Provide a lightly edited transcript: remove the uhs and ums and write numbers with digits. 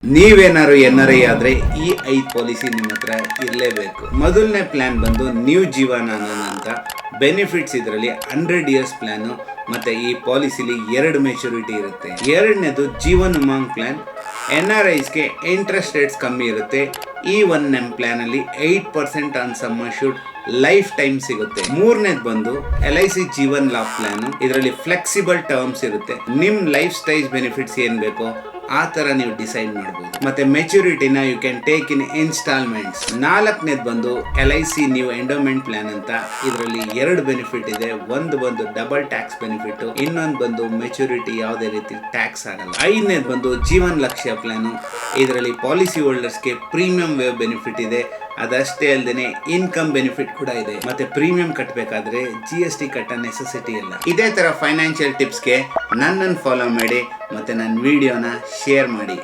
ನೀವೇನಾರು NRI ಆದ್ರೆ ಈ 5 policy ನಿಮ್ಮ ಹತ್ರ ಇರಲೇಬೇಕು. ಮೊದಲನೇ ಪ್ಲಾನ್ ಬಂದು ನ್ಯೂ ಜೀವನ್ ಅಂತ ಬೆನಿಫಿಟ್ಸ್. ಇದರಲ್ಲಿ 100 ಇಯರ್ಸ್ ಪ್ಲಾನ್ ಮತ್ತೆ ಈ ಪಾಲಿಸಿಲಿ 2 ಮೆಚುರಿಟಿ ಇರುತ್ತೆ. ಎರಡನೇದು ಜೀವನ್ ಉಮಂಗ್ ಪ್ಲಾನ್. ಎನ್ಆರ್ಐಸ್ಗೆ ಇಂಟ್ರೆಸ್ಟ್ ರೇಟ್ಸ್ ಕಮ್ಮಿ ಇರುತ್ತೆ. ಈ 1M ಪ್ಲಾನ್ ಅಲ್ಲಿ 8% on sum assured life time ಸಿಗುತ್ತೆ. ಮೂರನೇದು ಬಂದು LIC ಜೀವನ್ ಲಾಭ್ ಪ್ಲಾನ್. ಇದರಲ್ಲಿ ಫ್ಲೆಕ್ಸಿಬಲ್ ಟರ್ಮ್ಸ್ ಇರುತ್ತೆ. ನಿಮ್ ಲೈಫ್ ಸ್ಟೈಲ್ ಬೆನಿಫಿಟ್ಸ್ ಏನ್ ಬೇಕೋ ಆ ತರ ನೀವು ಡಿಸೈಡ್ ಮಾಡಬಹುದು. ಮತ್ತೆ ಮೆಚುರಿಟಿನ you can take in installments. ನಾಲ್ಕನೇದು ಬಂದು LIC ನ್ಯೂ ಎಂಡೋಮೆಂಟ್ ಪ್ಲಾನ್ ಅಂತ. ಇದರಲ್ಲಿ 2 ಬೆನಿಫಿಟ್ ಇದೆ. ಒಂದು ಬಂದು ಡಬಲ್ ಟ್ಯಾಕ್ಸ್ ಬೆನಿಫಿಟ್, ಇನ್ನೊಂದು ಬಂದು ಮೆಚುರಿಟಿ ಯಾವುದೇ ರೀತಿ ಟ್ಯಾಕ್ಸ್ ಆಗಲ್ಲ. ಐದನೇದು ಬಂದು ಜೀವನ್ ಲಕ್ಷ್ಯ ಪ್ಲಾನ್. ಇದರಲ್ಲಿ ಪಾಲಿಸಿ ಹೋಲ್ಡರ್ಸ್ಗೆ ಪ್ರೀಮಿಯಂ ವೇವ್ ಬೆನಿಫಿಟ್ ಇದೆ. ಅದಷ್ಟೇ ಅಲ್ಲದೆ ಇನ್ಕಮ್ ಬೆನಿಫಿಟ್ ಕೂಡ ಇದೆ. ಮತ್ತೆ ಪ್ರೀಮಿಯಂ ಕಟ್ಟಬೇಕಾದ್ರೆ GST ಕಟ್ಟ ನೆಸೆಸಿಟಿ ಇಲ್ಲ. ಇದೇ ತರ ಫೈನಾನ್ಷಿಯಲ್ ಟಿಪ್ಸ್ಗೆ ನನ್ನನ್ನು ಫಾಲೋ ಮಾಡಿ ಮತ್ತೆ ನನ್ನ ವಿಡಿಯೋನ ಶೇರ್ ಮಾಡಿ.